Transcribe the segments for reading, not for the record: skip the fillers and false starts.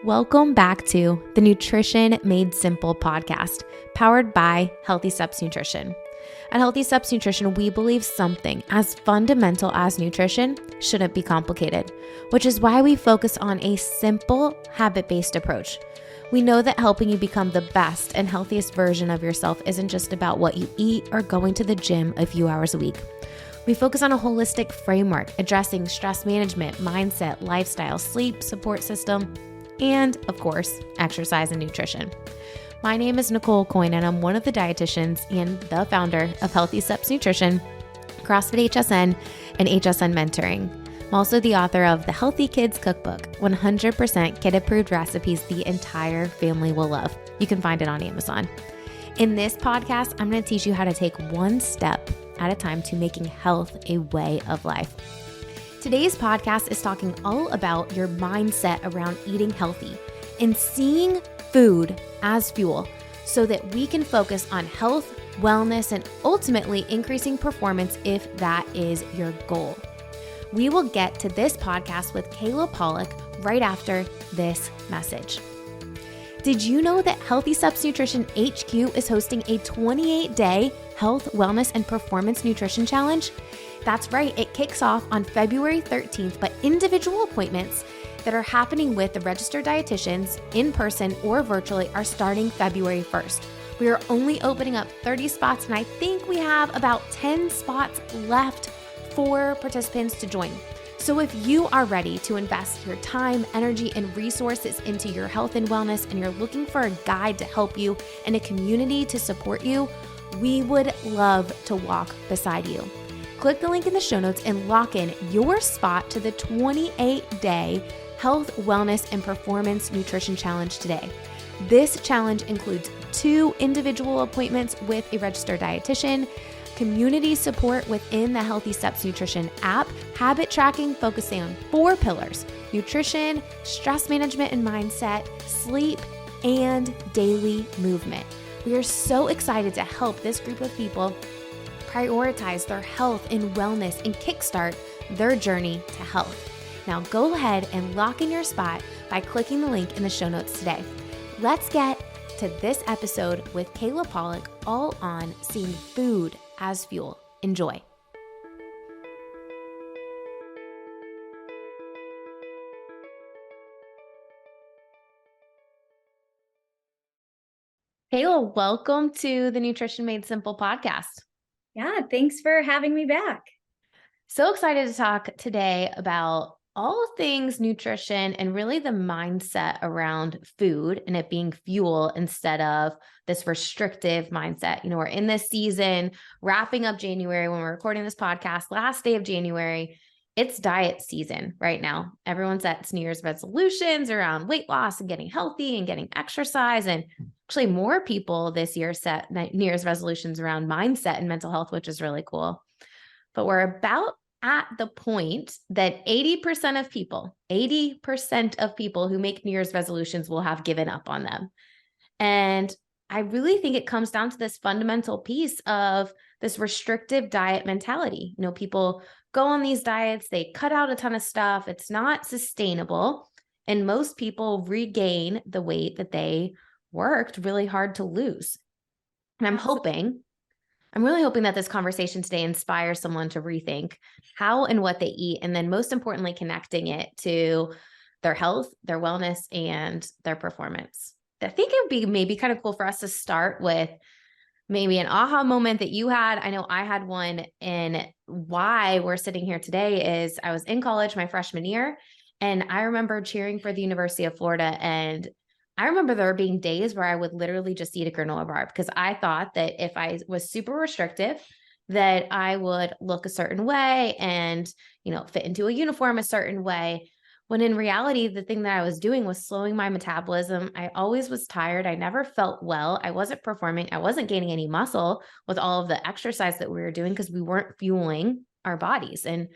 Welcome back to the Nutrition Made Simple podcast, powered by Healthy Steps Nutrition. At Healthy Steps Nutrition, we believe something as fundamental as nutrition shouldn't be complicated, which is why we focus on a simple, habit-based approach. We know that helping you become the best and healthiest version of yourself isn't just about what you eat or going to the gym a few hours a week. We focus on a holistic framework addressing stress management, mindset, lifestyle, sleep, support system, and of course, exercise and nutrition. My name is Nicole Coyne, and I'm one of the dietitians and the founder of Healthy Steps Nutrition, CrossFit HSN, and HSN Mentoring. I'm also the author of the Healthy Kids Cookbook, 100% kid-approved recipes the entire family will love. You can find it on Amazon. In this podcast, I'm going to teach you how to take one step at a time to making health a way of life. Today's podcast is talking all about your mindset around eating healthy and seeing food as fuel so that we can focus on health, wellness, and ultimately increasing performance if that is your goal. We will get to this podcast with Kayla Pollock right after this message. Did you know that Healthy Steps Nutrition HQ is hosting a 28-day health, wellness, and performance nutrition challenge? That's right, it kicks off on February 13th, but individual appointments that are happening with the registered dietitians in person or virtually are starting February 1st. We are only opening up 30 spots, and I think we have about 10 spots left for participants to join. So if you are ready to invest your time, energy, and resources into your health and wellness, and you're looking for a guide to help you and a community to support you, we would love to walk beside you. Click the link in the show notes and lock in your spot to the 28-day Health, Wellness, and Performance Nutrition Challenge today. This challenge includes 2 individual appointments with a registered dietitian, community support within the Healthy Steps Nutrition app, habit tracking focusing on 4 pillars: nutrition, stress management and mindset, sleep, and daily movement. We are so excited to help this group of people prioritize their health and wellness and kickstart their journey to health. Now go ahead and lock in your spot by clicking the link in the show notes today. Let's get to this episode with Kayla Pollock, all on seeing food as fuel. Enjoy. Kayla, welcome to the Nutrition Made Simple podcast. Yeah, thanks for having me back. So excited to talk today about all things nutrition and really the mindset around food and it being fuel instead of this restrictive mindset. You know, we're in this season, wrapping up January when we're recording this podcast, last day of January. It's diet season right now. Everyone sets New Year's resolutions around weight loss and getting healthy and getting exercise. And actually more people this year set New Year's resolutions around mindset and mental health, which is really cool. But we're about at the point that 80% of people who make New Year's resolutions will have given up on them. And I really think it comes down to this fundamental piece of this restrictive diet mentality. You know, people go on these diets, they cut out a ton of stuff. It's not sustainable. And most people regain the weight that they worked really hard to lose. And I'm really hoping that this conversation today inspires someone to rethink how and what they eat, and then most importantly, connecting it to their health, their wellness, and their performance. I think it would be maybe kind of cool for us to start with maybe an aha moment that you had. I know I had one, and why we're sitting here today is I was in college my freshman year, and I remember cheering for the University of Florida, and I remember there being days where I would literally just eat a granola bar because I thought that if I was super restrictive, that I would look a certain way and, you know, fit into a uniform a certain way. When in reality, the thing that I was doing was slowing my metabolism. I always was tired. I never felt well. I wasn't performing. I wasn't gaining any muscle with all of the exercise that we were doing because we weren't fueling our bodies. And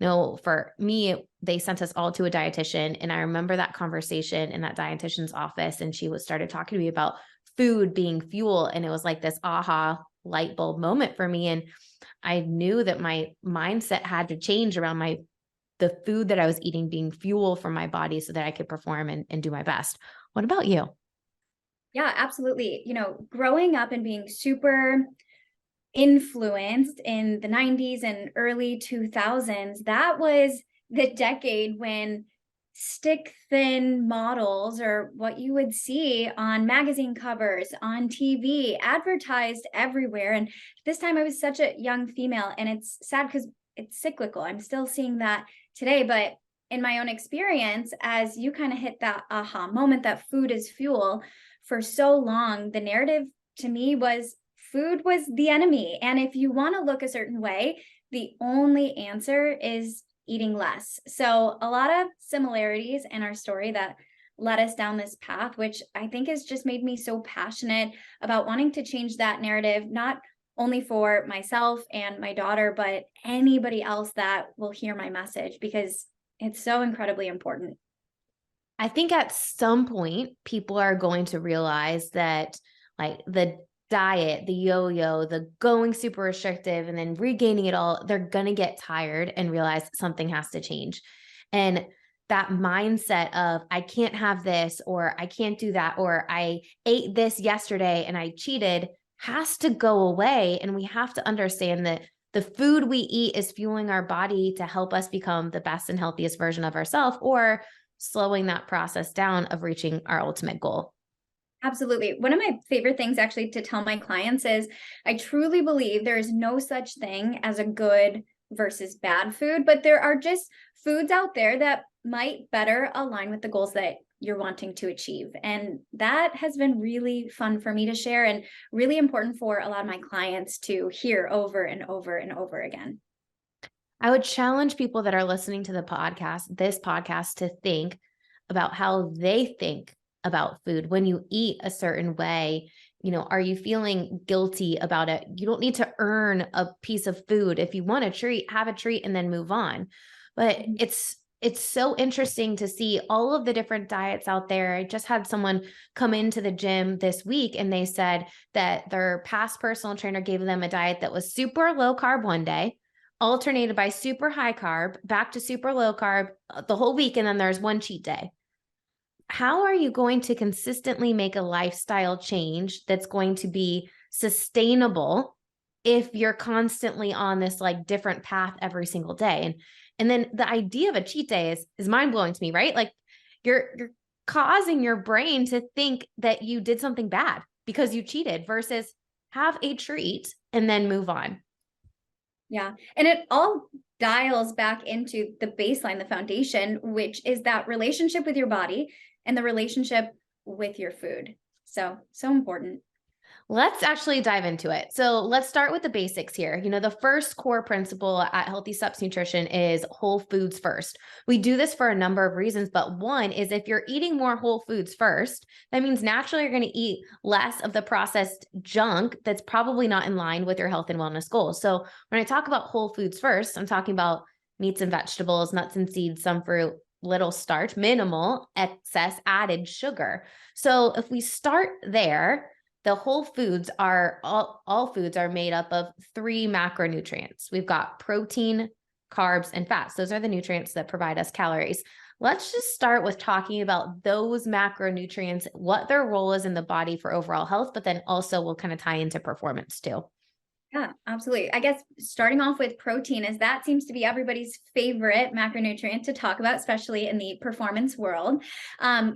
no, for me, they sent us all to a dietitian. And I remember that conversation in that dietitian's office. And she started talking to me about food being fuel. And it was like this aha light bulb moment for me. And I knew that my mindset had to change around my the food that I was eating being fuel for my body so that I could perform and do my best. What about you? Yeah, absolutely. Growing up and being super influenced in the 90s and early 2000s, that was the decade when stick thin models, or what you would see on magazine covers, on TV, advertised everywhere. And this time I was such a young female, and it's sad because it's cyclical. I'm still seeing that today, but in my own experience, as you kind of hit that aha moment that food is fuel, for so long, the narrative to me was food was the enemy. And if you want to look a certain way, the only answer is eating less. So a lot of similarities in our story that led us down this path, which I think has just made me so passionate about wanting to change that narrative, not only for myself and my daughter, but anybody else that will hear my message, because it's so incredibly important. I think at some point people are going to realize that like the diet, the yo-yo, the going super restrictive and then regaining it all, they're going to get tired and realize something has to change. And that mindset of I can't have this, or I can't do that, or I ate this yesterday and I cheated has to go away. And we have to understand that the food we eat is fueling our body to help us become the best and healthiest version of ourselves, or slowing that process down of reaching our ultimate goal. Absolutely. One of my favorite things actually to tell my clients is I truly believe there is no such thing as a good versus bad food, but there are just foods out there that might better align with the goals that you're wanting to achieve. And that has been really fun for me to share, and really important for a lot of my clients to hear over and over and over again. I would challenge people that are listening to this podcast, to think about how they think about food. When you eat a certain way, are you feeling guilty about it? You don't need to earn a piece of food. If you want a treat, have a treat and then move on. But it's so interesting to see all of the different diets out there. I just had someone come into the gym this week and they said that their past personal trainer gave them a diet that was super low carb one day, alternated by super high carb, back to super low carb the whole week, and then there's one cheat day. How are you going to consistently make a lifestyle change that's going to be sustainable if you're constantly on this like different path every single day? And then the idea of a cheat day is mind-blowing to me, right? Like you're causing your brain to think that you did something bad because you cheated, versus have a treat and then move on. Yeah. And it all dials back into the baseline, the foundation, which is that relationship with your body and the relationship with your food. So important. Let's actually dive into it. So let's start with the basics here. The first core principle at Healthy Steps Nutrition is whole foods first. We do this for a number of reasons, but one is if you're eating more whole foods first, that means naturally you're going to eat less of the processed junk that's probably not in line with your health and wellness goals. So when I talk about whole foods first, I'm talking about meats and vegetables, nuts and seeds, some fruit, little starch, minimal excess added sugar. So if we start there, the whole foods are all foods are made up of 3 macronutrients. We've got protein, carbs, and fats. Those are the nutrients that provide us calories. Let's just start with talking about those macronutrients, what their role is in the body for overall health, but then also we'll kind of tie into performance too. Yeah, absolutely. I guess starting off with protein, as that seems to be everybody's favorite macronutrient to talk about, especially in the performance world.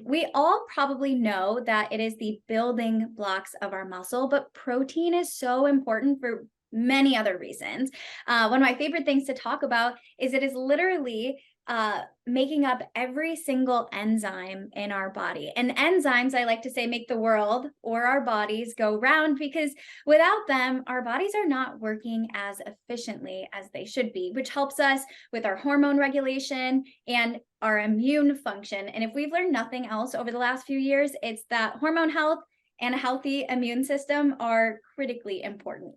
We all probably know that it is the building blocks of our muscle, but protein is so important for many other reasons. One of my favorite things to talk about is it is literally making up every single enzyme in our body. And enzymes, I like to say, make the world or our bodies go round, because without them, our bodies are not working as efficiently as they should be, which helps us with our hormone regulation and our immune function. And if we've learned nothing else over the last few years, it's that hormone health and a healthy immune system are critically important.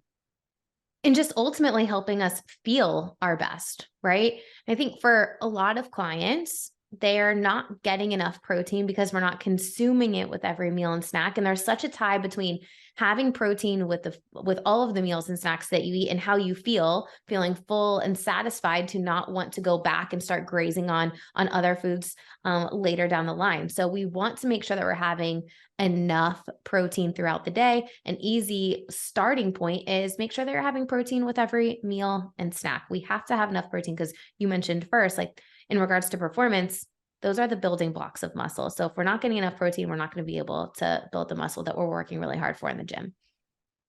And just ultimately helping us feel our best, right? I think for a lot of clients, they're not getting enough protein because we're not consuming it with every meal and snack. And there's such a tie between having protein with all of the meals and snacks that you eat and how you feel, feeling full and satisfied to not want to go back and start grazing on other foods later down the line. So we want to make sure that we're having enough protein throughout the day. An easy starting point is make sure that you're having protein with every meal and snack. We have to have enough protein because you mentioned first, like in regards to performance, those are the building blocks of muscle. So if we're not getting enough protein, we're not going to be able to build the muscle that we're working really hard for in the gym.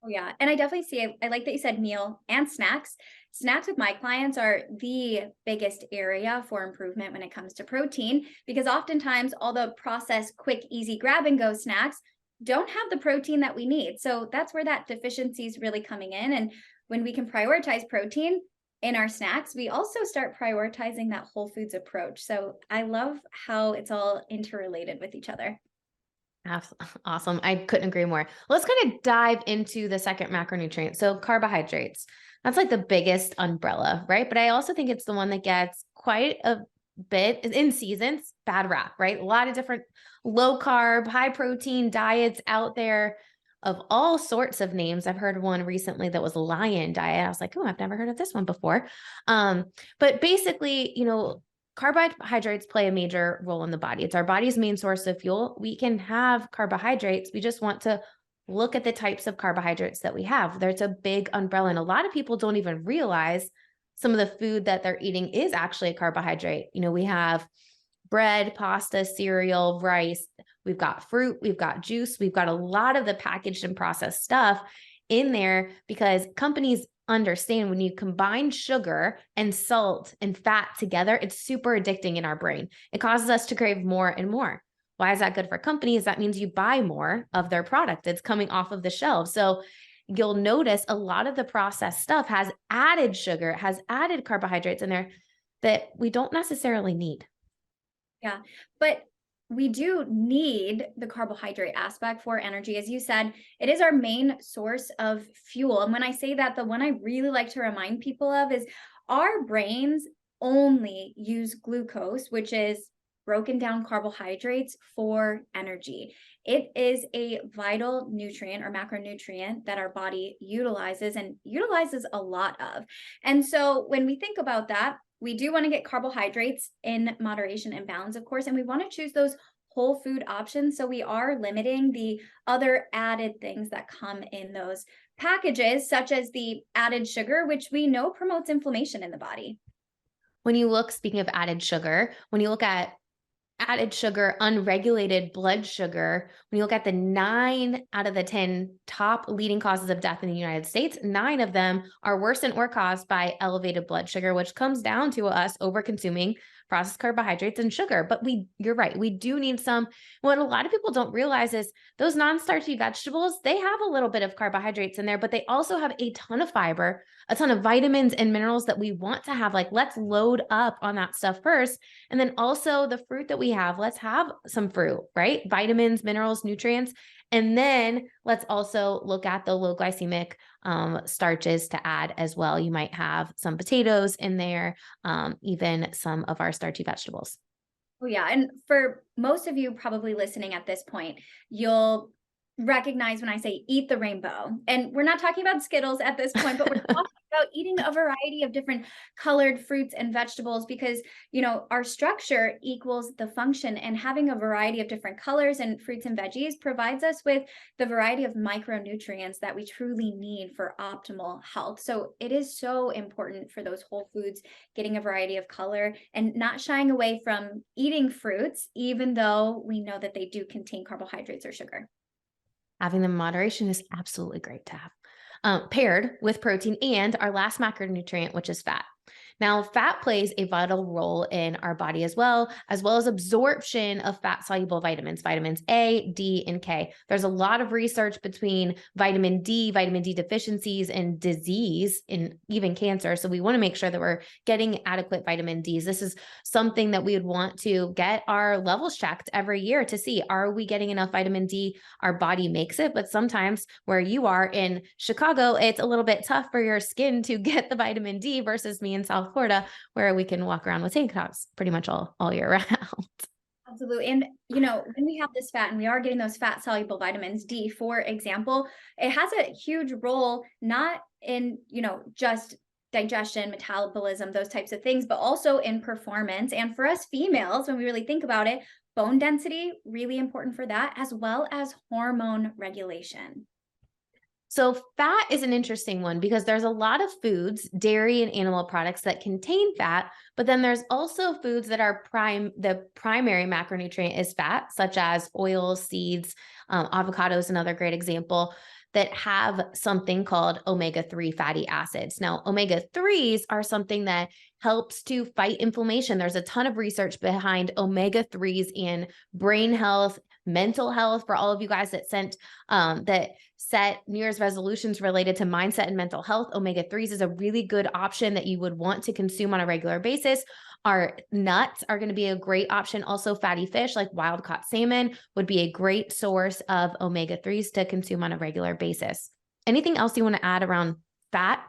Oh, yeah. And I definitely see, I like that you said meal and snacks. Snacks with my clients are the biggest area for improvement when it comes to protein, because oftentimes all the processed, quick, easy grab and go snacks don't have the protein that we need. So that's where that deficiency is really coming in. And when we can prioritize protein in our snacks, we also start prioritizing that whole foods approach. So I love how it's all interrelated with each other. Awesome. I couldn't agree more. Let's kind of dive into the second macronutrient. So carbohydrates, that's like the biggest umbrella, right? But I also think it's the one that gets quite a bit in seasons, bad rap, right? A lot of different low carb, high protein diets out there of all sorts of names. I've heard one recently that was lion diet. I was like, oh, I've never heard of this one before. But basically, carbohydrates play a major role in the body. It's our body's main source of fuel. We can have carbohydrates. We just want to look at the types of carbohydrates that we have. There's a big umbrella, and a lot of people don't even realize some of the food that they're eating is actually a carbohydrate. We have bread, pasta, cereal, rice. We've got fruit, we've got juice, we've got a lot of the packaged and processed stuff in there because companies understand when you combine sugar and salt and fat together, it's super addicting in our brain. It causes us to crave more and more. Why is that good for companies? That means you buy more of their product that's coming off of the shelf. So you'll notice a lot of the processed stuff has added sugar, has added carbohydrates in there that we don't necessarily need. Yeah, but we do need the carbohydrate aspect for energy. As you said, it is our main source of fuel. And when I say that, the one I really like to remind people of is our brains only use glucose, which is broken down carbohydrates, for energy. It is a vital nutrient or macronutrient that our body utilizes and utilizes a lot of. And so when we think about that, we do want to get carbohydrates in moderation and balance, of course, and we want to choose those whole food options. So we are limiting the other added things that come in those packages, such as the added sugar, which we know promotes inflammation in the body. When you look, speaking of added sugar, when you look at added sugar, unregulated blood sugar, when you look at the 9 out of the 10 top leading causes of death in the United States, 9 of them are worsened or caused by elevated blood sugar, which comes down to us over consuming processed carbohydrates and sugar. But you're right, we do need some. What a lot of people don't realize is those non-starchy vegetables, they have a little bit of carbohydrates in there, but they also have a ton of fiber, a ton of vitamins and minerals that we want to have. Like, let's load up on that stuff first. And then also the fruit that we have, let's have some fruit, right? Vitamins, minerals, nutrients. And then let's also look at the low glycemic starches to add as well. You might have some potatoes in there, even some of our starchy vegetables. Oh, yeah. And for most of you probably listening at this point, you'll recognize when I say eat the rainbow. And we're not talking about Skittles at this point, but we're talking about eating a variety of different colored fruits and vegetables because, our structure equals the function, and having a variety of different colors and fruits and veggies provides us with the variety of micronutrients that we truly need for optimal health. So it is so important for those whole foods, getting a variety of color and not shying away from eating fruits, even though we know that they do contain carbohydrates or sugar. Having them in moderation is absolutely great to have, paired with protein and our last macronutrient, which is fat. Now, fat plays a vital role in our body as well as absorption of fat-soluble vitamins A, D, and K. There's a lot of research between vitamin D deficiencies, and disease, and even cancer. So we want to make sure that we're getting adequate vitamin Ds. This is something that we would want to get our levels checked every year to see, are we getting enough vitamin D? Our body makes it, but sometimes where you are in Chicago, it's a little bit tough for your skin to get the vitamin D versus me in South South Florida, where we can walk around with tank tops pretty much all year round. Absolutely. And, when we have this fat and we are getting those fat soluble vitamins D, for example, it has a huge role, not in, just digestion, metabolism, those types of things, but also in performance. And for us females, when we really think about it, bone density, really important for that, as well as hormone regulation. So fat is an interesting one because there's a lot of foods, dairy and animal products that contain fat, but then there's also foods that are the primary macronutrient is fat, such as oils, seeds, avocados, another great example, that have something called omega-3 fatty acids. Now, omega-3s are something that helps to fight inflammation. There's a ton of research behind omega-3s in brain health, mental health. For all of you guys that set New Year's resolutions related to mindset and mental health, omega-3s is a really good option that you would want to consume on a regular basis. Our nuts are going to be a great option. Also, fatty fish like wild caught salmon would be a great source of omega-3s to consume on a regular basis. Anything else you want to add around fat?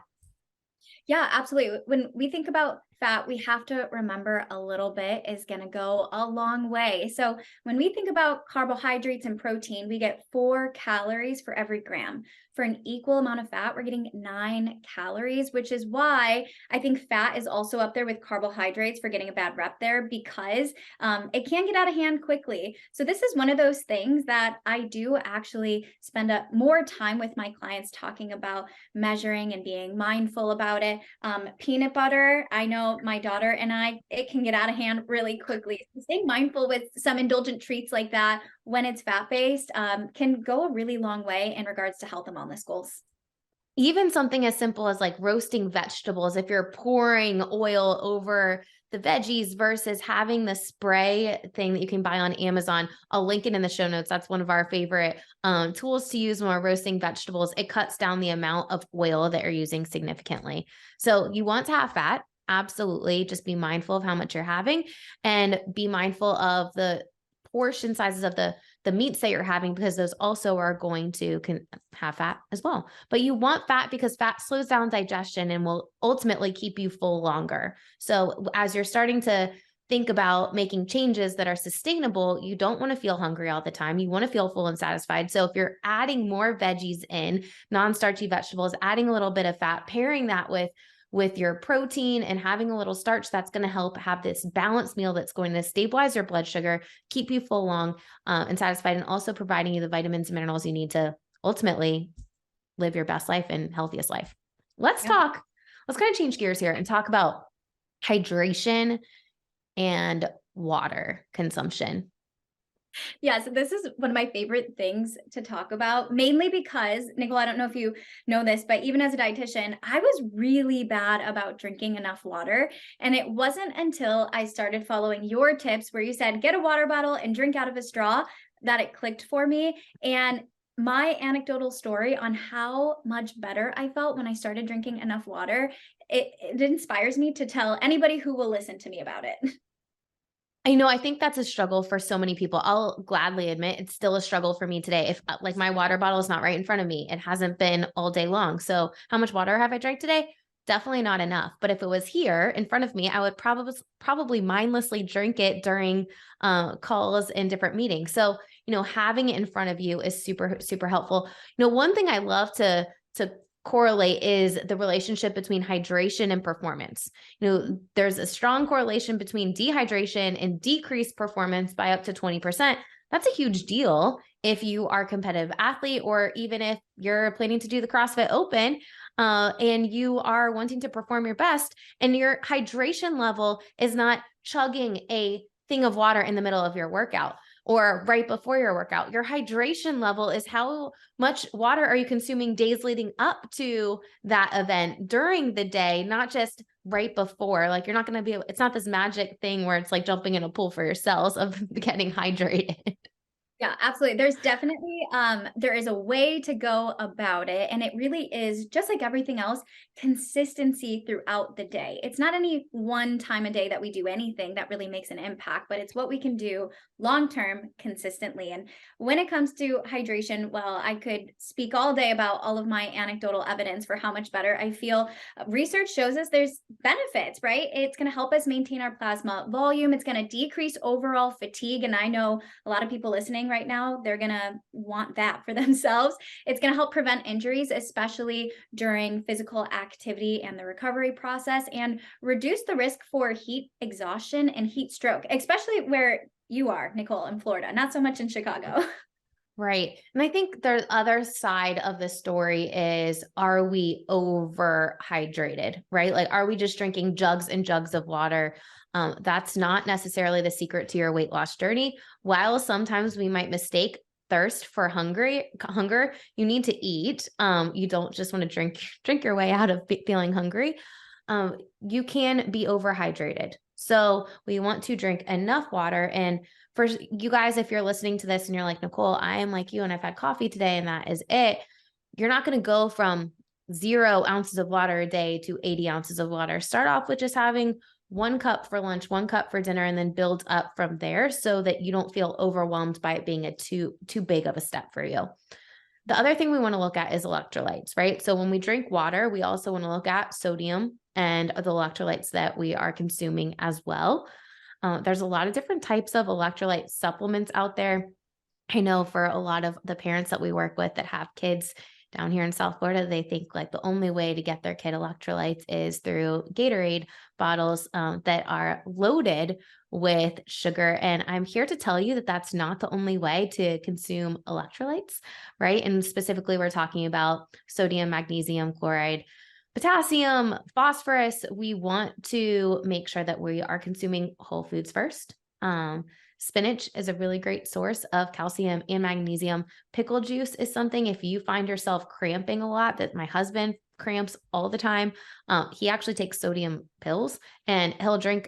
Yeah, absolutely. When we think about fat, we have to remember a little bit is going to go a long way. So when we think about carbohydrates and protein, we get 4 calories for every gram. For an equal amount of fat, we're getting 9 calories, which is why I think fat is also up there with carbohydrates for getting a bad rep there, because it can get out of hand quickly. So this is one of those things that I do actually spend more time with my clients talking about measuring and being mindful about it. Peanut butter, I know my daughter and I, it can get out of hand really quickly. So staying mindful with some indulgent treats like that when it's fat-based can go a really long way in regards to health and wellness goals. Even something as simple as like roasting vegetables, if you're pouring oil over the veggies versus having the spray thing that you can buy on Amazon. I'll link it in the show notes. That's one of our favorite tools to use when we're roasting vegetables. It cuts down the amount of oil that you're using significantly. So you want to have fat. Absolutely. Just be mindful of how much you're having and be mindful of the portion sizes of the meats that you're having, because those also are going to have fat as well. But you want fat because fat slows down digestion and will ultimately keep you full longer. So as you're starting to think about making changes that are sustainable, you don't want to feel hungry all the time. You want to feel full and satisfied. So if you're adding more veggies in, non-starchy vegetables, adding a little bit of fat, pairing that with your protein and having a little starch, that's going to help have this balanced meal that's going to stabilize your blood sugar, keep you full, long, and satisfied, and also providing you the vitamins and minerals you need to ultimately live your best life and healthiest life. Let's kind of change gears here and talk about hydration and water consumption. Yeah, so this is one of my favorite things to talk about, mainly because, Nicole, I don't know if you know this, but even as a dietitian, I was really bad about drinking enough water. And it wasn't until I started following your tips where you said, get a water bottle and drink out of a straw, that it clicked for me. And my anecdotal story on how much better I felt when I started drinking enough water, it inspires me to tell anybody who will listen to me about it. I know, I think that's a struggle for so many people. I'll gladly admit it's still a struggle for me today. If like my water bottle is not right in front of me, it hasn't been all day long. So how much water have I drank today? Definitely not enough. But if it was here in front of me, I would probably mindlessly drink it during calls and different meetings. So, having it in front of you is super, super helpful. One thing I love to correlate is the relationship between hydration and performance. There's a strong correlation between dehydration and decreased performance by up to 20%. That's a huge deal if you are a competitive athlete, or even if you're planning to do the CrossFit Open and you are wanting to perform your best and your hydration level is not chugging a thing of water in the middle of your workout or right before your workout. Your hydration level is how much water are you consuming days leading up to that event during the day, not just right before. Like you're not going to be, it's not this magic thing where it's like jumping in a pool for your cells of getting hydrated. Yeah, absolutely. There's definitely there is a way to go about it, and it really is just like everything else, consistency throughout the day. It's not any one time a day that we do anything that really makes an impact, but it's what we can do long term consistently. And when it comes to hydration, well, I could speak all day about all of my anecdotal evidence for how much better I feel. Research shows us there's benefits, right? It's going to help us maintain our plasma volume. It's going to decrease overall fatigue, and I know a lot of people listening right now, they're going to want that for themselves. It's going to help prevent injuries, especially during physical activity and the recovery process, and reduce the risk for heat exhaustion and heat stroke, especially where you are, Nicole, in Florida, not so much in Chicago. Right. And I think the other side of the story is, are we overhydrated, right? Like, are we just drinking jugs and jugs of water? That's not necessarily the secret to your weight loss journey. While sometimes we might mistake thirst for hunger, you need to eat. You don't just want to drink your way out of feeling hungry. You can be overhydrated. So we want to drink enough water. And for you guys, if you're listening to this and you're like, Nicole, I am like you and I've had coffee today and that is it, you're not going to go from 0 ounces of water a day to 80 ounces of water. Start off with just having 1 cup for lunch, 1 cup for dinner, and then build up from there so that you don't feel overwhelmed by it being a too big of a step for you. The other thing we want to look at is electrolytes, right? So when we drink water, we also want to look at sodium and the electrolytes that we are consuming as well. There's a lot of different types of electrolyte supplements out there. I know for a lot of the parents that we work with that have kids down here in South Florida, they think like the only way to get their kid electrolytes is through Gatorade bottles that are loaded with sugar. And I'm here to tell you that that's not the only way to consume electrolytes, right? And specifically, we're talking about sodium, magnesium, chloride, potassium, phosphorus. We want to make sure that we are consuming whole foods first. Spinach is a really great source of calcium and magnesium. Pickle juice is something, if you find yourself cramping a lot, that my husband cramps all the time. He actually takes sodium pills and he'll drink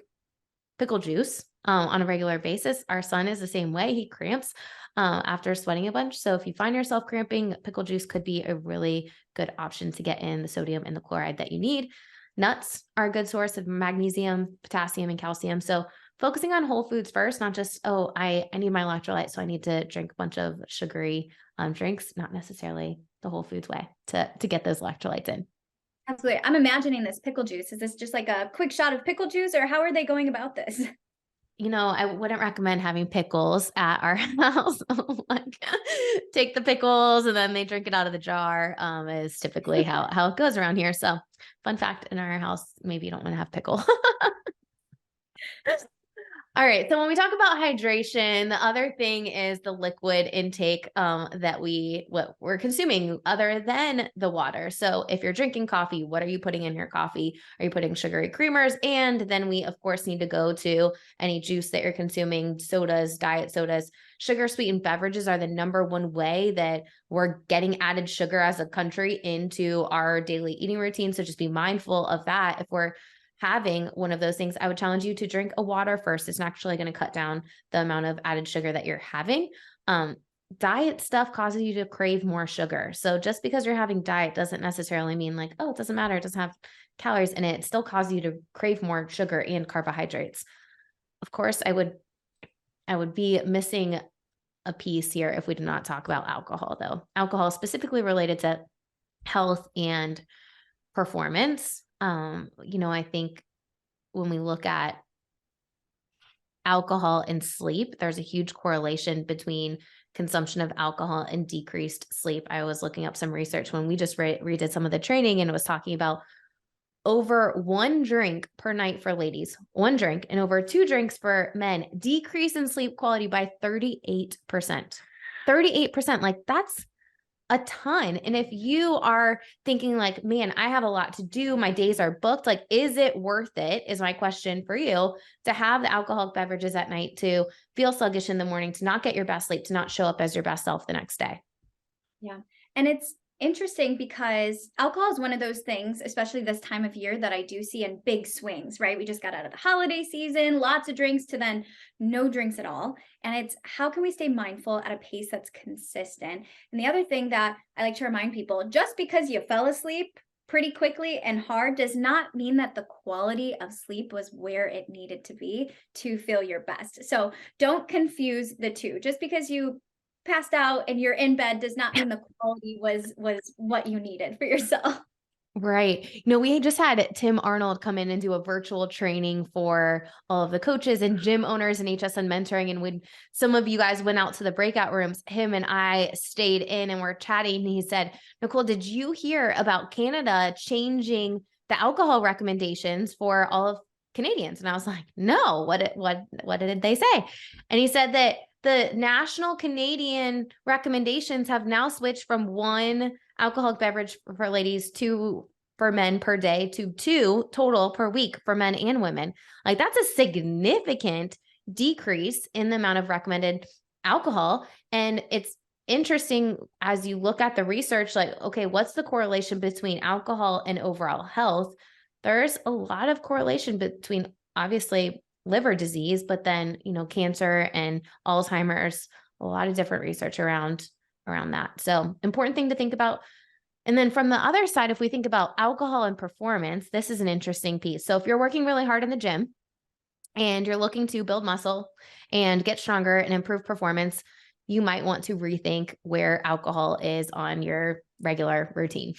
pickle juice on a regular basis. Our son is the same way. He cramps after sweating a bunch. So if you find yourself cramping, pickle juice could be a really good option to get in the sodium and the chloride that you need. Nuts are a good source of magnesium, potassium, and calcium. So focusing on whole foods first, not just, oh, I need my electrolytes, so I need to drink a bunch of sugary drinks, not necessarily the whole foods way to get those electrolytes in. Absolutely. I'm imagining this pickle juice. Is this just like a quick shot of pickle juice, or how are they going about this? You know, I wouldn't recommend having pickles at our house. Like, take the pickles and then they drink it out of the jar, is typically how it goes around here. So fun fact, in our house, maybe you don't want to have pickle. All right. So when we talk about hydration, the other thing is the liquid intake that what we're consuming other than the water. So if you're drinking coffee, what are you putting in your coffee? Are you putting sugary creamers? And then we, of course, need to go to any juice that you're consuming, sodas, diet sodas. Sugar sweetened beverages are the #1 way that we're getting added sugar as a country into our daily eating routine. So just be mindful of that. If we're having one of those things, I would challenge you to drink a water first. It's actually going to cut down the amount of added sugar that you're having. Diet stuff causes you to crave more sugar. So just because you're having diet doesn't necessarily mean like, oh, it doesn't matter. It doesn't have calories in it. It still causes you to crave more sugar and carbohydrates. Of course, I would be missing a piece here if we did not talk about alcohol, though. Alcohol specifically related to health and performance. I think when we look at alcohol and sleep, there's a huge correlation between consumption of alcohol and decreased sleep. I was looking up some research when we just redid some of the training, and it was talking about over 1 drink per night for ladies, 1 drink, and over 2 drinks for men decrease in sleep quality by 38%. 38%, like that's a ton. And if you are thinking like, man, I have a lot to do, my days are booked, like, is it worth it, is my question for you, to have the alcoholic beverages at night, to feel sluggish in the morning, to not get your best sleep, to not show up as your best self the next day? Yeah. And it's interesting because alcohol is one of those things, especially this time of year, that I do see in big swings, right? We just got out of the holiday season, lots of drinks to then no drinks at all. And it's how can we stay mindful at a pace that's consistent? And the other thing that I like to remind people, just because you fell asleep pretty quickly and hard does not mean that the quality of sleep was where it needed to be to feel your best. So don't confuse the two. Just because you passed out and you're in bed does not mean the quality was what you needed for yourself. Right. We just had Tim Arnold come in and do a virtual training for all of the coaches and gym owners and HSN mentoring. And when some of you guys went out to the breakout rooms, him and I stayed in and we're chatting. And he said, Nicole, did you hear about Canada changing the alcohol recommendations for all of Canadians? And I was like, no, what did they say? And he said that the national Canadian recommendations have now switched from 1 alcoholic beverage for ladies, 2 for men per day, to 2 total per week for men and women. Like that's a significant decrease in the amount of recommended alcohol. And it's interesting as you look at the research, like, okay, what's the correlation between alcohol and overall health? There's a lot of correlation between obviously liver disease, but then, cancer and Alzheimer's, a lot of different research around that. So important thing to think about. And then from the other side, if we think about alcohol and performance, this is an interesting piece. So if you're working really hard in the gym and you're looking to build muscle and get stronger and improve performance, you might want to rethink where alcohol is on your regular routine.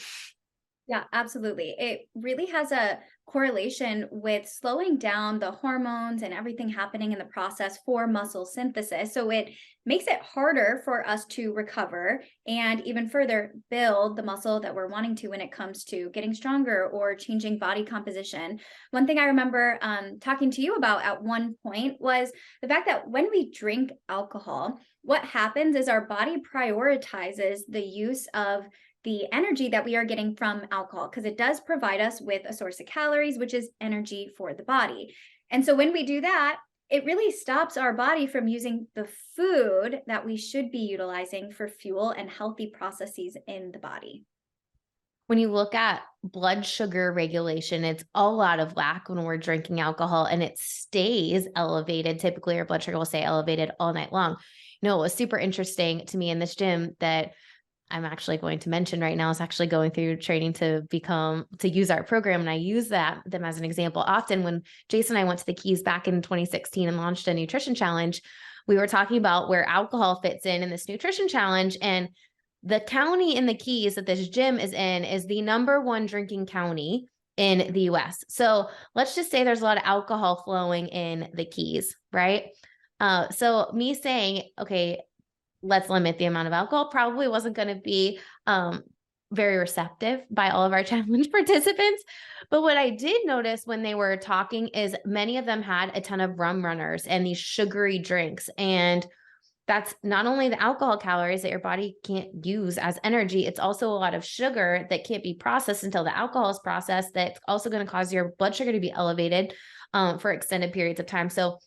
Yeah, absolutely. It really has a correlation with slowing down the hormones and everything happening in the process for muscle synthesis. So it makes it harder for us to recover and even further build the muscle that we're wanting to when it comes to getting stronger or changing body composition. One thing I remember talking to you about at one point was the fact that when we drink alcohol, what happens is our body prioritizes the use of the energy that we are getting from alcohol, because it does provide us with a source of calories, which is energy for the body. And so when we do that, it really stops our body from using the food that we should be utilizing for fuel and healthy processes in the body. When you look at blood sugar regulation, it's all out of whack when we're drinking alcohol and it stays elevated. Typically, our blood sugar will stay elevated all night long. It was super interesting to me in this gym that I'm actually going to mention right now is actually going through training to use our program. And I use them as an example. Often when Jason and I went to the Keys back in 2016 and launched a nutrition challenge, we were talking about where alcohol fits in this nutrition challenge. And the county in the Keys that this gym is in is the #1 drinking county in the US. So let's just say there's a lot of alcohol flowing in the Keys, right? So me saying, okay, let's limit the amount of alcohol probably wasn't going to be very receptive by all of our challenge participants. But what I did notice when they were talking is many of them had a ton of rum runners and these sugary drinks. And that's not only the alcohol calories that your body can't use as energy, it's also a lot of sugar that can't be processed until the alcohol is processed. That's also going to cause your blood sugar to be elevated for extended periods of time. So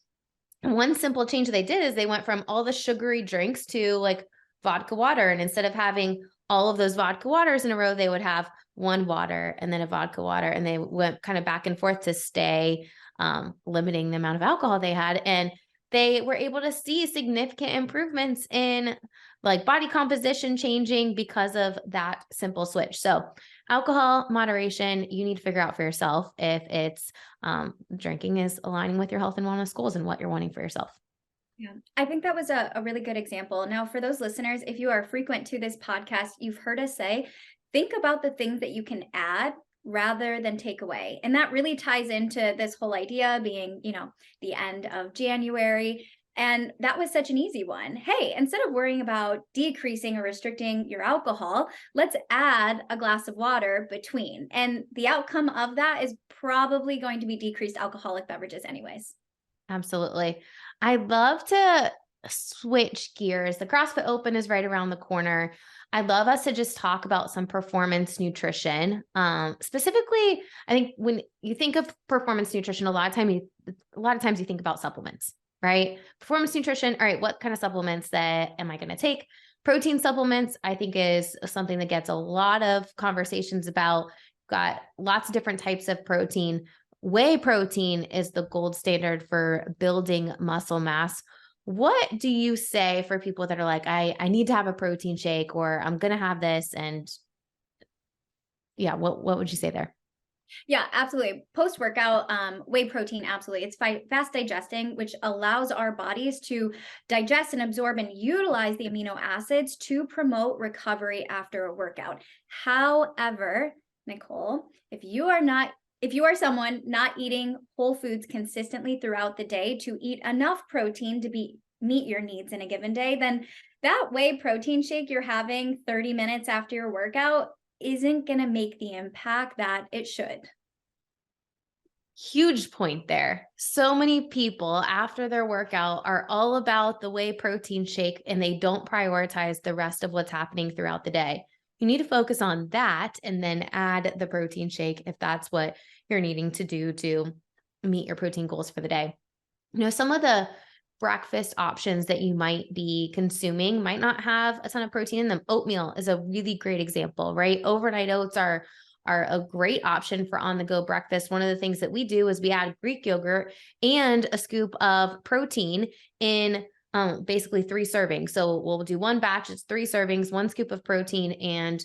one simple change they did is they went from all the sugary drinks to like vodka water. And instead of having all of those vodka waters in a row, they would have one water and then a vodka water. And they went kind of back and forth to stay limiting the amount of alcohol they had. And they were able to see significant improvements in like body composition changing because of that simple switch. So alcohol moderation, you need to figure out for yourself if it's drinking is aligning with your health and wellness goals and what you're wanting for yourself. Yeah, I think that was a really good example. Now, for those listeners, if you are frequent to this podcast, you've heard us say, think about the things that you can add rather than take away. And that really ties into this whole idea being, the end of January. And that was such an easy one. Hey, instead of worrying about decreasing or restricting your alcohol, let's add a glass of water between. And the outcome of that is probably going to be decreased alcoholic beverages anyways. Absolutely. I'd love to switch gears. The CrossFit Open is right around the corner. I'd love us to just talk about some performance nutrition. Specifically, I think when you think of performance nutrition, a lot of times you think about supplements. right? Performance nutrition, all right, what kind of supplements that am I going to take? Protein supplements, I think, is something that gets a lot of conversations about. Got lots of different types of protein. Whey protein is the gold standard for building muscle mass. What do you say for people that are like, I need to have a protein shake, or I'm going to have this? And yeah, what would you say there? Yeah, absolutely. Post-workout, whey protein, absolutely. It's fast digesting, which allows our bodies to digest and absorb and utilize the amino acids to promote recovery after a workout. However, Nicole, if you are someone not eating whole foods consistently throughout the day to eat enough protein to meet your needs in a given day, then that whey protein shake you're having 30 minutes after your workout isn't going to make the impact that it should. Huge point there. So many people after their workout are all about the whey protein shake and they don't prioritize the rest of what's happening throughout the day. You need to focus on that and then add the protein shake if that's what you're needing to do to meet your protein goals for the day. Some of the breakfast options that you might be consuming might not have a ton of protein in them. Oatmeal is a really great example, right? Overnight oats are a great option for on-the-go breakfast. One of the things that we do is we add Greek yogurt and a scoop of protein in basically 3 servings. So we'll do one batch, it's 3 servings, 1 scoop of protein and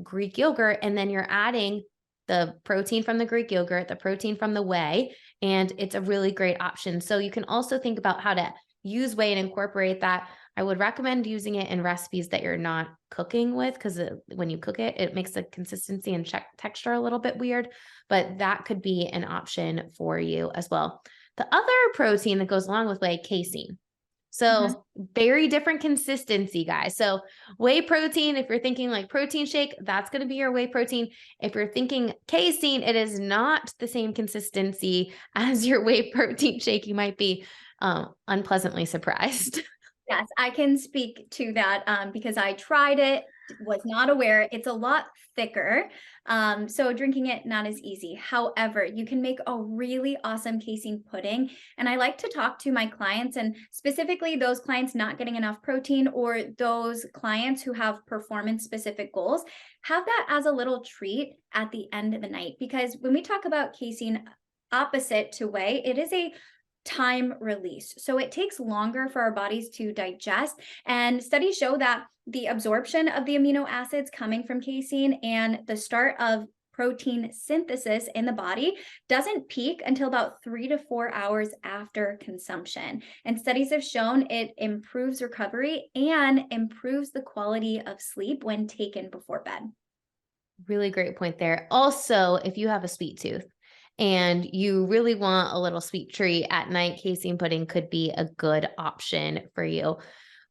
Greek yogurt, and then you're adding the protein from the Greek yogurt, the protein from the whey, and it's a really great option. So you can also think about how to use whey and incorporate that. I would recommend using it in recipes that you're not cooking with, because when you cook it, it makes the consistency and texture a little bit weird, but that could be an option for you as well. The other protein that goes along with whey, casein. So very different consistency, guys. So whey protein, if you're thinking like protein shake, that's going to be your whey protein. If you're thinking casein, it is not the same consistency as your whey protein shake. You might be unpleasantly surprised. Yes, I can speak to that because I tried it, was not aware. It's a lot thicker. So drinking it, not as easy. However, you can make a really awesome casein pudding. And I like to talk to my clients, and specifically those clients not getting enough protein or those clients who have performance specific goals, have that as a little treat at the end of the night. Because when we talk about casein, opposite to whey, it is a time release. So it takes longer for our bodies to digest. And studies show that the absorption of the amino acids coming from casein and the start of protein synthesis in the body doesn't peak until about 3 to 4 hours after consumption. And studies have shown it improves recovery and improves the quality of sleep when taken before bed. Really great point there. Also, if you have a sweet tooth and you really want a little sweet treat at night, casein pudding could be a good option for you.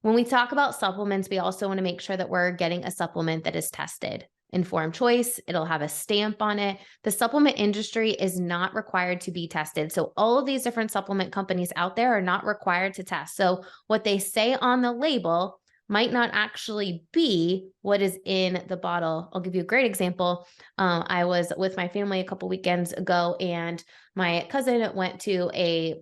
When we talk about supplements, we also want to make sure that we're getting a supplement that is tested. Informed choice, it'll have a stamp on it. The supplement industry is not required to be tested. So all of these different supplement companies out there are not required to test. So what they say on the label might not actually be what is in the bottle. I'll give you a great example. I was with my family a couple weekends ago, and my cousin went to a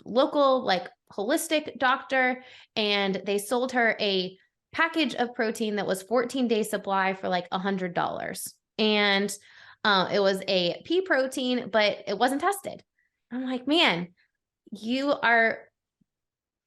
local like holistic doctor, and they sold her a package of protein that was 14-day supply for like $100. And it was a pea protein, but it wasn't tested. I'm like, man, you are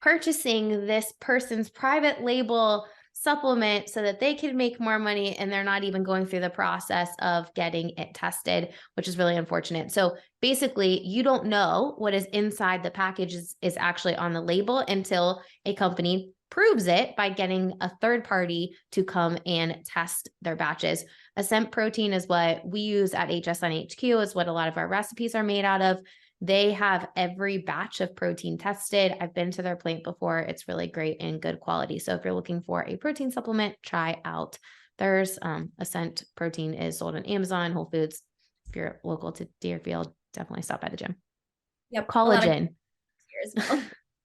purchasing this person's private label supplement so that they can make more money, and they're not even going through the process of getting it tested, which is really unfortunate. So basically, you don't know what is inside the package is actually on the label until a company proves it by getting a third party to come and test their batches. Ascent protein is what we use at HSN HQ, is what a lot of our recipes are made out of. They have every batch of protein tested. I've been to their plant before. It's really great and good quality. So if you're looking for a protein supplement, try out theirs. Ascent protein is sold on Amazon, Whole Foods. If you're local to Deerfield, definitely stop by the gym. Yep. Collagen.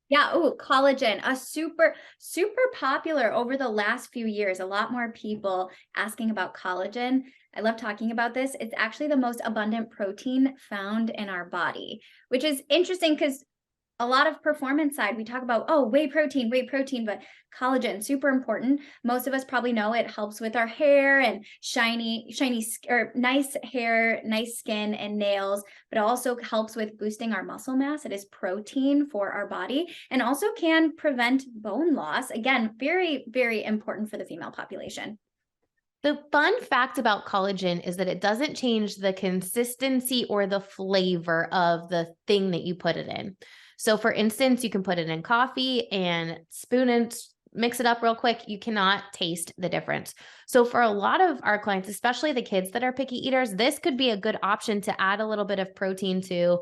Yeah. Oh, collagen, a super popular over the last few years. A lot more people asking about collagen. I love talking about this. It's actually the most abundant protein found in our body, which is interesting because a lot of performance side, we talk about, oh, whey protein, but collagen, super important. Most of us probably know it helps with our hair and shiny, or nice hair, nice skin and nails, but also helps with boosting our muscle mass. It is protein for our body and also can prevent bone loss. Again, very, very important for the female population. The fun fact about collagen is that it doesn't change the consistency or the flavor of the thing that you put it in. So for instance, you can put it in coffee and spoon and mix it up real quick. You cannot taste the difference. So for a lot of our clients, especially the kids that are picky eaters, this could be a good option to add a little bit of protein to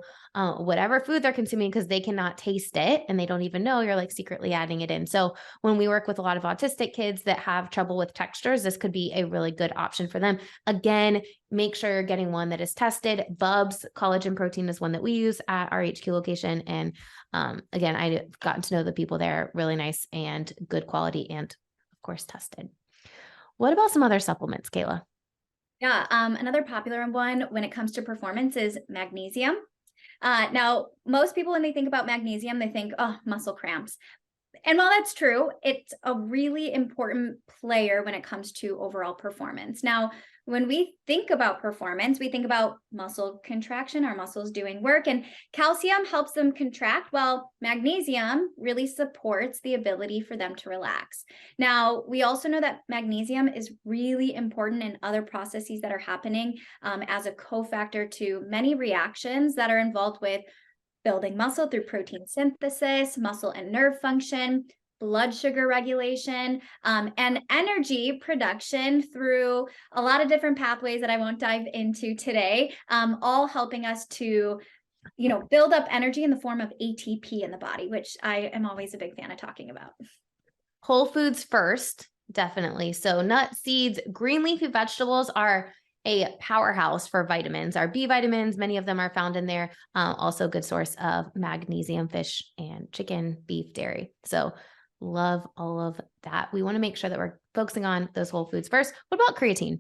whatever food they're consuming because they cannot taste it and they don't even know you're like secretly adding it in. So when we work with a lot of autistic kids that have trouble with textures, this could be a really good option for them. Again, make sure you're getting one that is tested. Bubs collagen protein is one that we use at our HQ location. And again, I've gotten to know the people there, really nice and good quality and of course tested. What about some other supplements, Kayla? Yeah, another popular one when it comes to performance is magnesium. Now, most people, when they think about magnesium, they think, oh, muscle cramps. And while that's true, it's a really important player when it comes to overall performance. Now, when we think about performance, we think about muscle contraction, our muscles doing work, and calcium helps them contract, while magnesium really supports the ability for them to relax. Now, we also know that magnesium is really important in other processes that are happening as a cofactor to many reactions that are involved with building muscle through protein synthesis, muscle and nerve function, blood sugar regulation, and energy production through a lot of different pathways that I won't dive into today, all helping us to, build up energy in the form of ATP in the body, which I am always a big fan of talking about. Whole foods first, definitely. So nuts, seeds, green leafy vegetables are a powerhouse for vitamins. Our B vitamins, many of them are found in there. Also a good source of magnesium, fish and chicken, beef, dairy. So love all of that. We want to make sure that we're focusing on those whole foods first. What about creatine?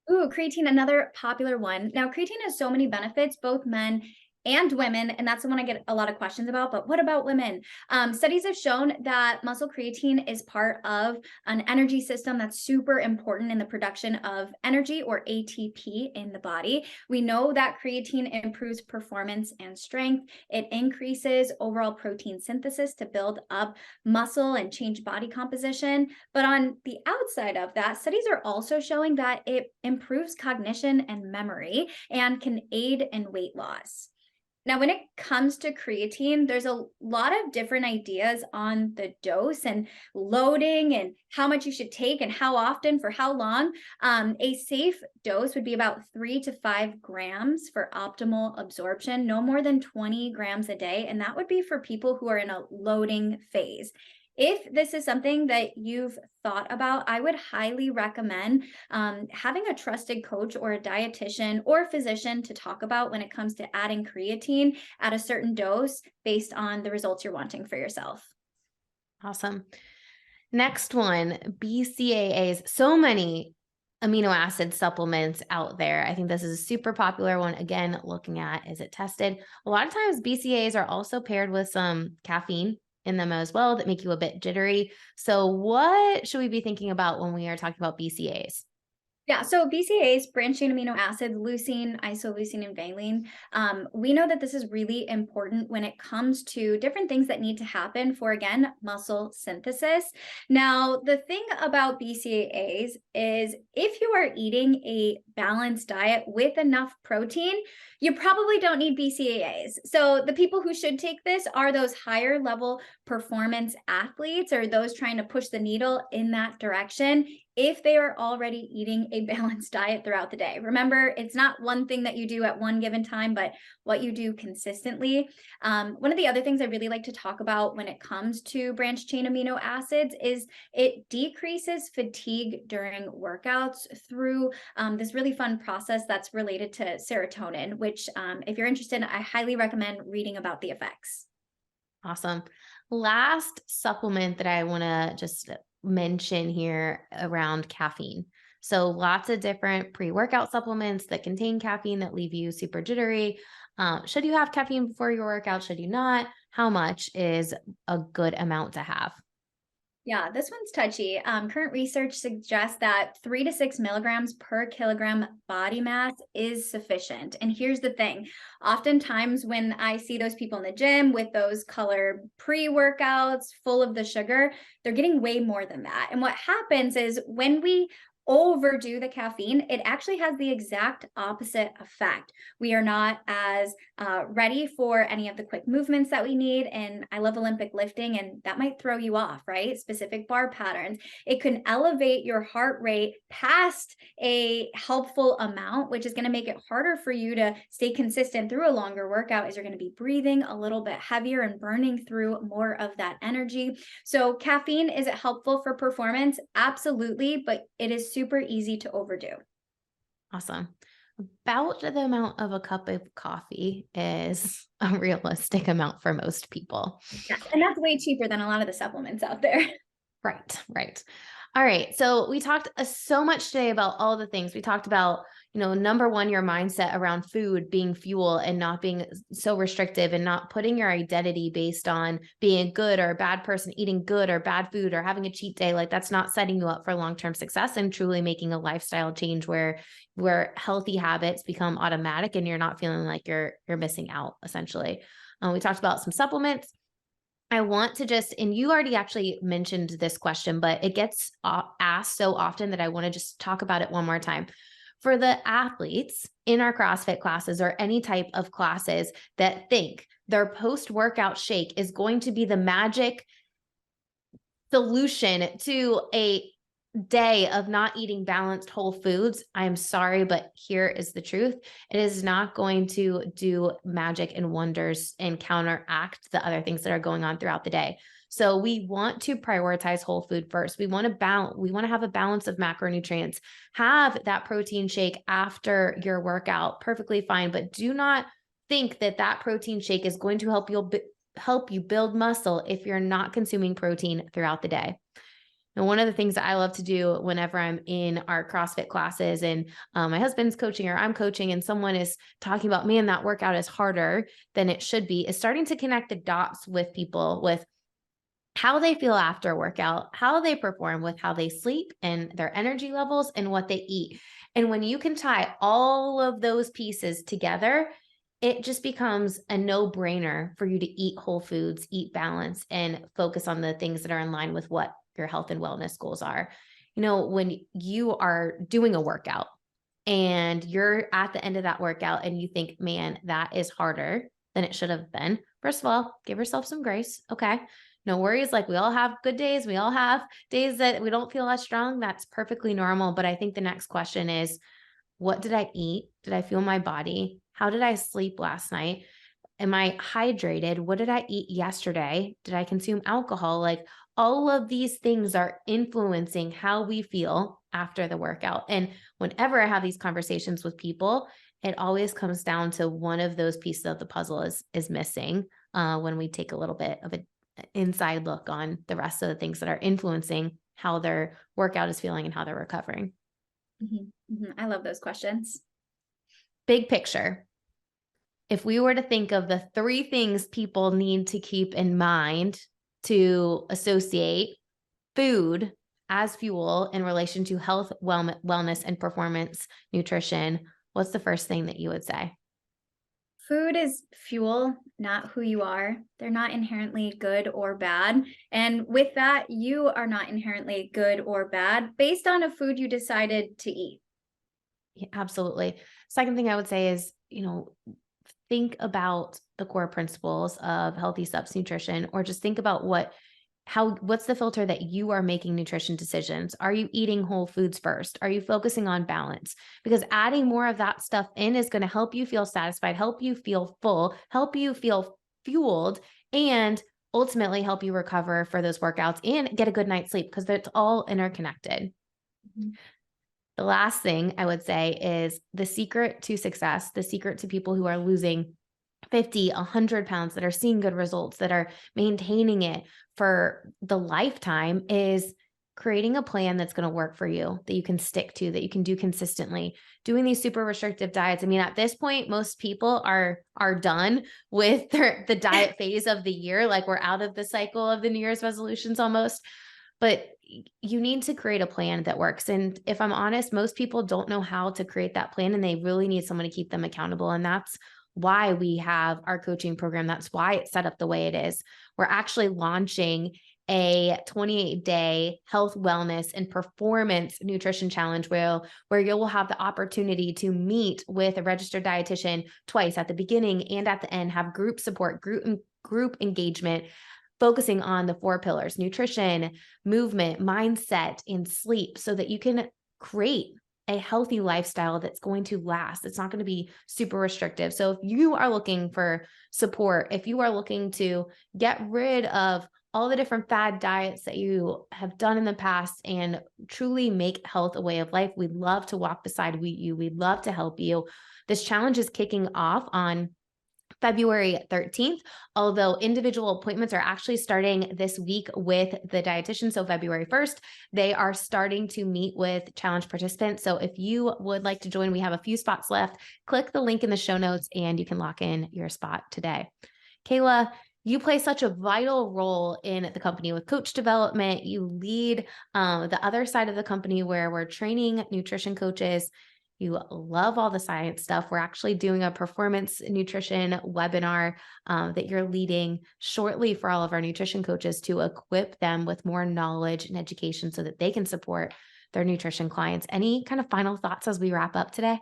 Ooh, creatine, another popular one. Now, creatine has so many benefits, both men and women, and that's the one I get a lot of questions about. But what about women? Studies have shown that muscle creatine is part of an energy system that's super important in the production of energy, or ATP, in the body. We know that creatine improves performance and strength. It increases overall protein synthesis to build up muscle and change body composition. But on the outside of that, studies are also showing that it improves cognition and memory and can aid in weight loss. Now, when it comes to creatine, there's a lot of different ideas on the dose and loading and how much you should take and how often for how long. A safe dose would be about 3 to 5 grams for optimal absorption, no more than 20 grams a day. And that would be for people who are in a loading phase. If this is something that you've thought about, I would highly recommend having a trusted coach or a dietitian or physician to talk about when it comes to adding creatine at a certain dose based on the results you're wanting for yourself. Awesome. Next one, BCAAs. So many amino acid supplements out there. I think this is a super popular one. Again, looking at, is it tested? A lot of times BCAAs are also paired with some caffeine in them as well that make you a bit jittery. So what should we be thinking about when we are talking about BCAAs? Yeah, so BCAAs, branched chain amino acids, leucine, isoleucine, and valine. We know that this is really important when it comes to different things that need to happen for, again, muscle synthesis. Now, the thing about BCAAs is if you are eating a balanced diet with enough protein, you probably don't need BCAAs. So the people who should take this are those higher level performance athletes or those trying to push the needle in that direction, if they are already eating a balanced diet throughout the day. Remember, it's not one thing that you do at one given time, but what you do consistently. One of the other things I really like to talk about when it comes to branched chain amino acids is it decreases fatigue during workouts through this really fun process that's related to serotonin, which if you're interested, I highly recommend reading about the effects. Awesome. Last supplement that I want to just mention here around caffeine. So lots of different pre-workout supplements that contain caffeine that leave you super jittery. Should you have caffeine before your workout? Should you not? how much is a good amount to have? Yeah, this one's touchy. Current research suggests that 3 to 6 milligrams per kilogram body mass is sufficient. And here's the thing. Oftentimes when I see those people in the gym with those color pre-workouts full of the sugar, they're getting way more than that. And what happens is when we overdo the caffeine, it actually has the exact opposite effect. We are not as ready for any of the quick movements that we need. And I love Olympic lifting, and that might throw you off, right? Specific bar patterns. It can elevate your heart rate past a helpful amount, which is going to make it harder for you to stay consistent through a longer workout, as you're going to be breathing a little bit heavier and burning through more of that energy. So caffeine, is it helpful for performance? Absolutely, but it is super easy to overdo. Awesome. About the amount of a cup of coffee is a realistic amount for most people. Yes, and that's way cheaper than a lot of the supplements out there. Right, right. All right. So we talked so much today about all the things. We talked about, number one, your mindset around food being fuel and not being so restrictive and not putting your identity based on being a good or a bad person, eating good or bad food or having a cheat day. Like that's not setting you up for long-term success and truly making a lifestyle change where healthy habits become automatic and you're not feeling like you're missing out essentially. We talked about some supplements. I want to and you already actually mentioned this question, but it gets asked so often that I want to just talk about it one more time. For the athletes in our CrossFit classes or any type of classes that think their post-workout shake is going to be the magic solution to a day of not eating balanced whole foods, I'm sorry, but here is the truth. It is not going to do magic and wonders and counteract the other things that are going on throughout the day. So we want to prioritize whole food first. We want to have a balance of macronutrients. Have that protein shake after your workout, perfectly fine, but do not think that protein shake is going to help you build muscle if you're not consuming protein throughout the day. And one of the things that I love to do whenever I'm in our CrossFit classes and my husband's coaching or I'm coaching and someone is talking about, man, that workout is harder than it should be, is starting to connect the dots with people with how they feel after a workout, how they perform with how they sleep and their energy levels and what they eat. And when you can tie all of those pieces together, it just becomes a no-brainer for you to eat whole foods, eat balance, and focus on the things that are in line with what your health and wellness goals are. When you are doing a workout and you're at the end of that workout and you think, man, that is harder than it should have been. First of all, give yourself some grace. Okay. No worries. Like we all have good days. We all have days that we don't feel as strong. That's perfectly normal. But I think the next question is, what did I eat? Did I feel my body? How did I sleep last night? Am I hydrated? What did I eat yesterday? Did I consume alcohol? Like all of these things are influencing how we feel after the workout. And whenever I have these conversations with people, it always comes down to one of those pieces of the puzzle is missing when we take a little bit of an inside look on the rest of the things that are influencing how their workout is feeling and how they're recovering. Mm-hmm. Mm-hmm. I love those questions. Big picture. If we were to think of the 3 things people need to keep in mind to associate food as fuel in relation to health, wellness, and performance nutrition, what's the first thing that you would say? Food is fuel, not who you are. They're not inherently good or bad. And with that, you are not inherently good or bad based on a food you decided to eat. Yeah, absolutely. Second thing I would say is, think about the core principles of healthy subs nutrition, or just think about what's the filter that you are making nutrition decisions? Are you eating whole foods first? Are you focusing on balance? Because adding more of that stuff in is going to help you feel satisfied, help you feel full, help you feel fueled, and ultimately help you recover for those workouts and get a good night's sleep because it's all interconnected. Mm-hmm. The last thing I would say is the secret to success, the secret to people who are losing 50, 100 pounds, that are seeing good results, that are maintaining it for the lifetime, is creating a plan that's going to work for you, that you can stick to, that you can do consistently, doing these super restrictive diets. I mean, at this point, most people are done with the diet phase of the year. Like, we're out of the cycle of the New Year's resolutions almost, but you need to create a plan that works. And if I'm honest, most people don't know how to create that plan, and they really need someone to keep them accountable. And that's why we have our coaching program. That's why it's set up the way it is. We're actually launching a 28-day health, wellness, and performance nutrition challenge where you will have the opportunity to meet with a registered dietitian twice, at the beginning and at the end, have group support, group engagement, focusing on the 4 pillars: nutrition, movement, mindset, and sleep, so that you can create a healthy lifestyle that's going to last. It's not going to be super restrictive. So if you are looking for support, if you are looking to get rid of all the different fad diets that you have done in the past and truly make health a way of life, we'd love to walk beside you. We'd love to help you. This challenge is kicking off on February 13th, although individual appointments are actually starting this week with the dietitian. So February 1st, they are starting to meet with challenge participants. So if you would like to join, we have a few spots left. Click the link in the show notes and you can lock in your spot today. Kayla, you play such a vital role in the company with coach development. You lead the other side of the company where we're training nutrition coaches. You love all the science stuff. We're actually doing a performance nutrition webinar that you're leading shortly for all of our nutrition coaches to equip them with more knowledge and education so that they can support their nutrition clients. Any kind of final thoughts as we wrap up today?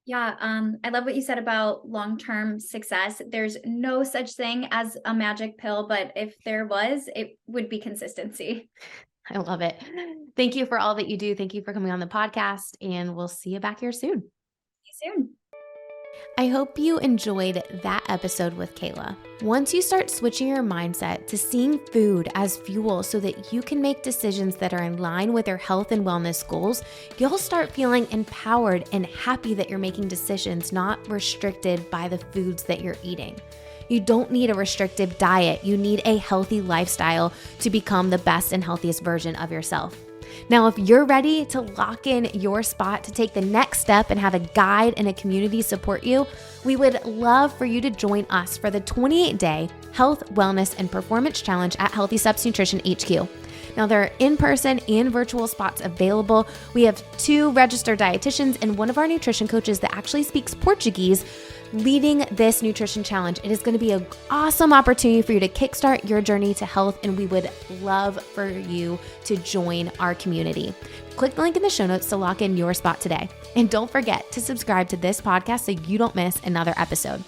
Yeah, I love what you said about long-term success. There's no such thing as a magic pill, but if there was, it would be consistency. I love it. Thank you for all that you do. Thank you for coming on the podcast, and we'll see you back here soon. See you soon. I hope you enjoyed that episode with Kayla. Once you start switching your mindset to seeing food as fuel so that you can make decisions that are in line with your health and wellness goals, you'll start feeling empowered and happy that you're making decisions not restricted by the foods that you're eating. You don't need a restrictive diet. You need a healthy lifestyle to become the best and healthiest version of yourself. Now, if you're ready to lock in your spot to take the next step and have a guide and a community support you, we would love for you to join us for the 28-day Health, Wellness, and Performance Challenge at Healthy Steps Nutrition HQ. Now, there are in-person and virtual spots available. We have 2 registered dietitians and one of our nutrition coaches that actually speaks Portuguese leading this nutrition challenge. It is going to be an awesome opportunity for you to kickstart your journey to health, and we would love for you to join our community. Click the link in the show notes to lock in your spot today. And don't forget to subscribe to this podcast so you don't miss another episode.